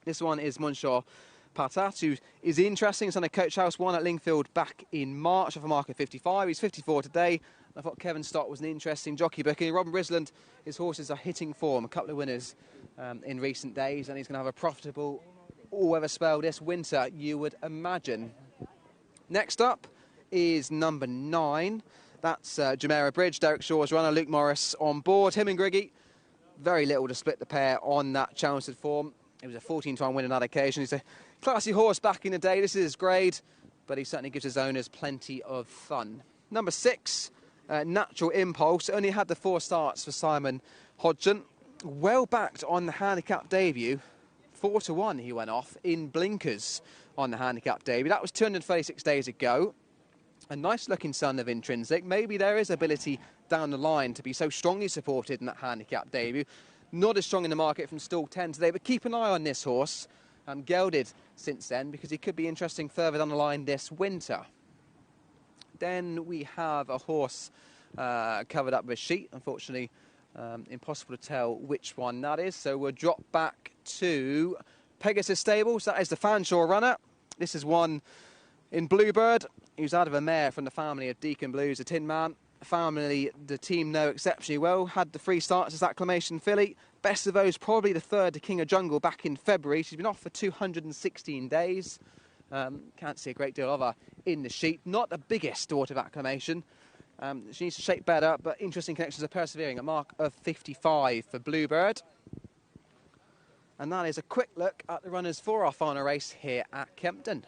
This one is Monsieur Patat, who is interesting. He's on a coach house, won at Lingfield back in March off a mark of 55. He's 54 today. I thought Kevin Stott was an interesting jockey booking. Robin Brisland, his horses are hitting form. A couple of winners in recent days, and he's going to have a profitable all-weather spell this winter, you would imagine. Next up is number 9. That's Jumeirah Bridge, Derek Shaw's runner, Luke Morris on board. Him and Griggy, very little to split the pair on that Chelmsford form. It was a 14-to-1 win on that occasion. He's a classy horse back in the day. This is his grade, but he certainly gives his owners plenty of fun. Number 6, Natural Impulse. Only had the 4 starts for Simon Hodgson. Well backed on the handicap debut. 4-to-1 he went off in blinkers on the handicap debut. That was 236 days ago. A nice looking son of Intrinsic. Maybe there is ability down the line to be so strongly supported in that handicap debut. Not as strong in the market from stall 10 today, but keep an eye on this horse. Gelded since then, because he could be interesting further down the line this winter. Then we have a horse covered up with a sheet. Unfortunately, impossible to tell which one that is. So we'll drop back to Pegasus Stables. That is the Fanshawe runner. This is one in Bluebird. He was out of a mare from the family of Deacon Blues, a Tin Man. Family, the team know exceptionally well. Had the 3 starts as Acclamation filly. Best of those, probably the 3rd to King of Jungle back in February. She's been off for 216 days. Can't see a great deal of her in the sheet. Not the biggest daughter of Acclamation. She needs to shape better, but interesting connections are persevering. A mark of 55 for Bluebird. And that is a quick look at the runners for our final race here at Kempton.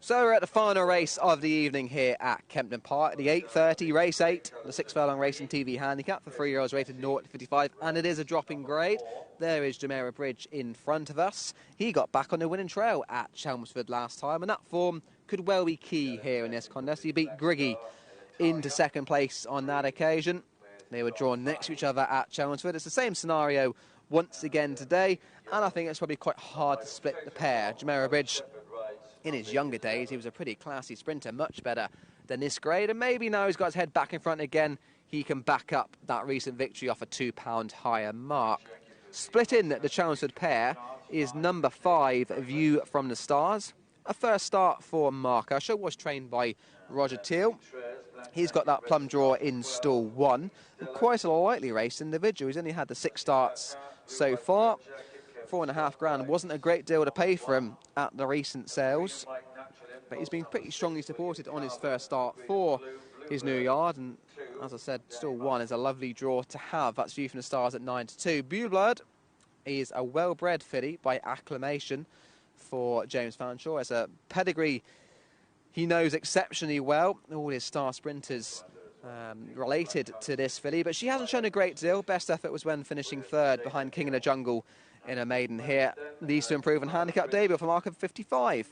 So we're at the final race of the evening here at Kempton Park, the 8:30 race 8, the 6 furlong racing TV handicap for 3-year-olds rated 0 to 55, and it is a dropping grade. There is Jumeirah Bridge in front of us. He got back on the winning trail at Chelmsford last time, and that form could well be key here in this contest. He beat Griggy into second place on that occasion. They were drawn next to each other at Chelmsford. It's the same scenario once again today, and I think it's probably quite hard to split the pair. Jumeirah Bridge, in his younger days, he was a pretty classy sprinter, much better than this grade, and maybe now he's got his head back in front again, he can back up that recent victory off a £2 higher mark. Split in the Chelmsford pair is number 5, View from the Stars. A first start for Mark Usher, was trained by Roger Teal. He's got that plum draw in stall 1, and quite a lightly raced individual. He's only had the 6 starts so far. £4.5 wasn't a great deal to pay for him at the recent sales, but he's been pretty strongly supported on his first start for his new yard, and as I said, stall 1 is a lovely draw to have. That's View from the Stars at 9 to 2. Bewblood is a well-bred filly by acclamation for James Fanshawe. It's a pedigree he knows exceptionally well. All his star sprinters related to this filly, but she hasn't shown a great deal. Best effort was when finishing 3rd behind King in the Jungle in a maiden here. Needs to improve on handicap debut for a mark of 55.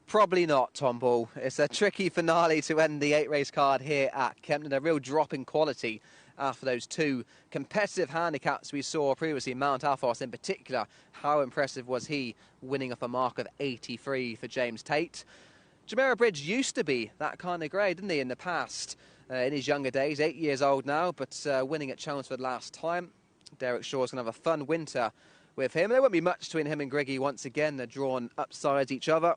Probably not, Tom Ball. It's a tricky finale to end the 8-race card here at Kempton. A real drop in quality after those 2 competitive handicaps we saw previously. Mount Alphos in particular, how impressive was he, winning off a mark of 83 for James Tate. Jumeirah Bridge used to be that kind of grade, didn't he, in the past, in his younger days. 8 years old now, but winning at Chelmsford last time. Derek Shaw's going to have a fun winter with him. There won't be much between him and Griggy once again. They're drawn upsides each other.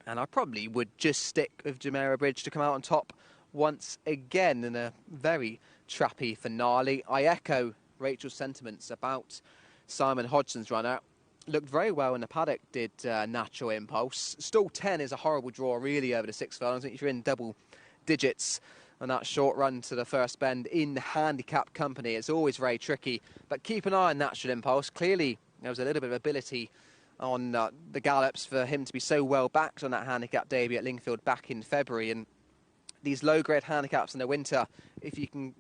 And I probably would just stick with Jumeirah Bridge to come out on top once again in a very trappy finale. I echo Rachel's sentiments about Simon Hodgson's runner. Looked very well in the paddock, did Natural Impulse. Stall 10 is a horrible draw, really, over the 6 furlongs. If you're in double digits on that short run to the first bend in handicap company, it's always very tricky. But keep an eye on Natural Impulse. Clearly, there was a little bit of ability on the gallops for him to be so well backed on that handicap debut at Lingfield back in February. And these low-grade handicaps in the winter, if you can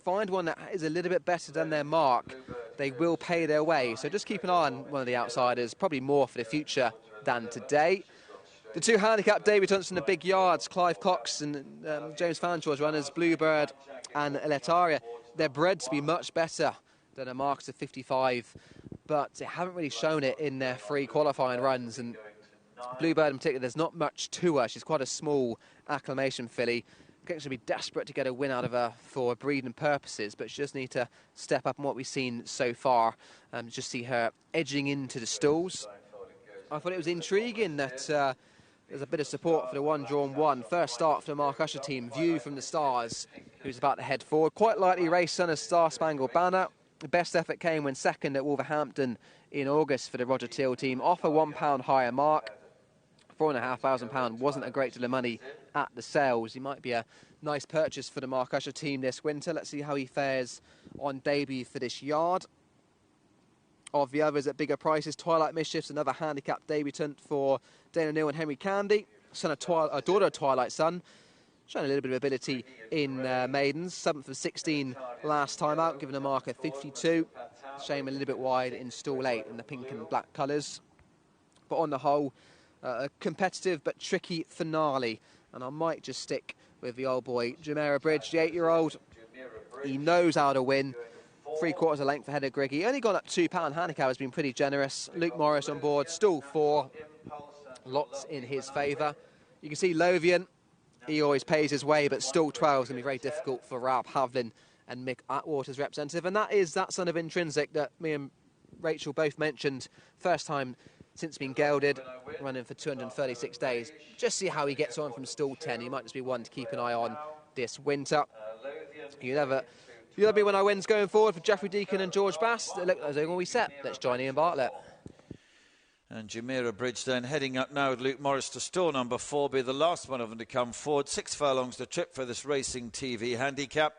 find one that is a little bit better than their mark, they will pay their way. So just keep an eye on one of the outsiders, probably more for the future than today. The 2 handicap debutants in the big yards, Clive Cox and James Fanshawe's runners, Bluebird and Letaria, they're bred to be much better than a mark of 55, but they haven't really shown it in their 3 qualifying runs. And Bluebird in particular, there's not much to her. She's quite a small acclamation filly. She'll be desperate to get a win out of her for breeding purposes, but she does need to step up on what we've seen so far. Just see her edging into the stalls. I thought it was intriguing that there's a bit of support for the 1 drawn 1. First start for the Mark Usher team, View from the Stars, who's about to head forward. Quite lightly raced son of Star Spangled Banner. The best effort came when second at Wolverhampton in August for the Roger Teal team. Off a £1 higher mark. £4,500 wasn't a great deal of money at the sales. He might be a nice purchase for the Mark Usher team this winter. Let's see how he fares on debut for this yard. of the others at bigger prices. Twilight Mischief's another handicap debutant for Dana Neal and Henry Candy. Daughter of Twilight Sun. Showing a little bit of ability in maidens. 7th of 16 last time out, given a mark of 52. Shame a little bit wide in stall 8 in the pink and black colours. But on the whole, a competitive but tricky finale. And I might just stick with the old boy, Jumeirah Bridge, the 8-year-old. He knows how to win. 3/4 a length ahead of Griggy. Only gone up £2. Handicap has been pretty generous. Luke Morris on board, stall 4. Lots in his favour. You can see Lothian. He always pays his way, but stall 12 is going to be very difficult for Ralph Havlin and Mick Atwater's representative. And that is that son of Intrinsic that me and Rachel both mentioned. First time since being gelded, running for 236 days. Just see how he gets on from stall 10. He might just be one to keep an eye on this winter. You never be when I wins going forward for Jeffrey Deacon and George Bass. They look as though we set. Let's join Ian Bartlett. And Jumeirah Bridge then heading up now with Luke Morris to stall number 4, be the last one of them to come forward. 6 furlongs to trip for this Racing TV handicap.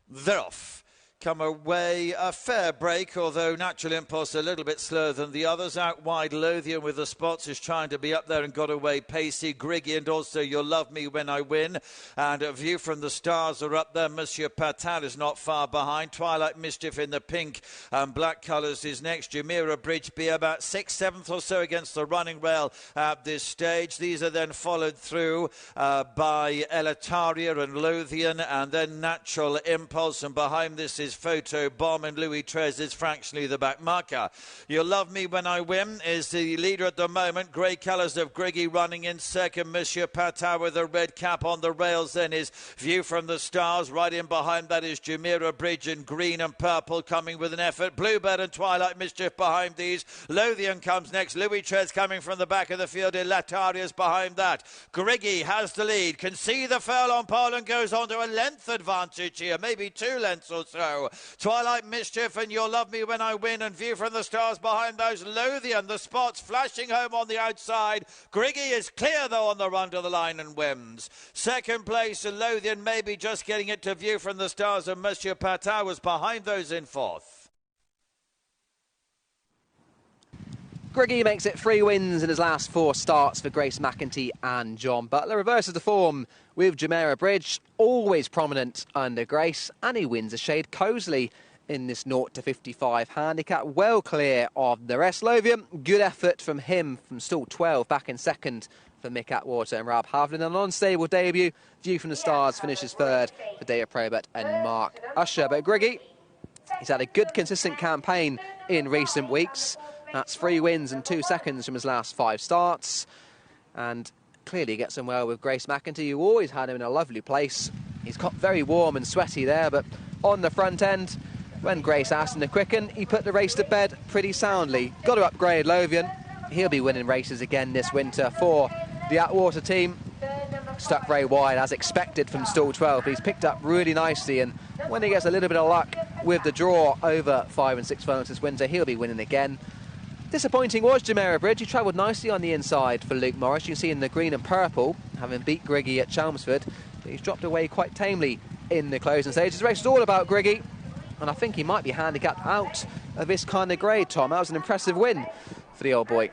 They're off. Come away, a fair break, although Natural Impulse a little bit slower than the others. Out wide, Lothian with the spots is trying to be up there and got away pacey. Griggy and also You'll Love Me When I Win. And A View from the Stars are up there. Monsieur Patin is not far behind. Twilight Mischief in the pink and black colours is next. Jumeirah Bridge be about 6th, 7th or so against the running rail at this stage. These are then followed through by Elitaria and Lothian, and then Natural Impulse, and behind this is Photo Bomb, and Louis Trez is fractionally the back marker. You'll Love Me When I Win is the leader at the moment. Grey colours of Griggy running in second. Monsieur Patin with a red cap on the rails then is View from the Stars. Right in behind that is Jumeirah Bridge in green and purple coming with an effort. Bluebird and Twilight Mischief behind these. Lothian comes next. Louis Trez coming from the back of the field. Elataria's behind that. Griggy has the lead. Can see the furlong pole and goes on to a length advantage here. Maybe 2 lengths or so. Twilight Mischief and You'll Love Me When I Win and View from the Stars behind those. Lothian, the spots flashing home on the outside. Griggy is clear though on the run to the line and wins. Second place, and Lothian maybe just getting it to View from the Stars, and Monsieur Patin was behind those in 4th. Griggy makes it 3 wins in his last 4 starts for Grace McEntee and John Butler. Reverses the form with Jumeirah Bridge, always prominent under Grace, and he wins a shade cosily in this 0 to 55 handicap. Well clear of the rest. Lothian, good effort from him from stall 12, back in second for Mick Atwater and Ralph Havlin. An unstable debut. View from the Stars finishes 3rd for Daya Probert and Mark Usher. But Griggy, he's had a good consistent campaign in recent weeks. That's 3 wins and 2 seconds from his last 5 starts. And clearly gets on well with Grace McEntee, who always had him in a lovely place. He's got very warm and sweaty there, but on the front end, when Grace asked him to quicken, he put the race to bed pretty soundly. Got to upgrade Lothian. He'll be winning races again this winter for the Atwater team. Stuck very wide as expected from stall 12, but he's picked up really nicely, and when he gets a little bit of luck with the draw over 5 and 6 furlongs this winter, he'll be winning again. Disappointing was Jumeirah Bridge. He travelled nicely on the inside for Luke Morris. You can see in the green and purple, having beat Griggy at Chelmsford. But he's dropped away quite tamely in the closing stages. The race is all about Griggy, and I think he might be handicapped out of this kind of grade, Tom. That was an impressive win for the old boy.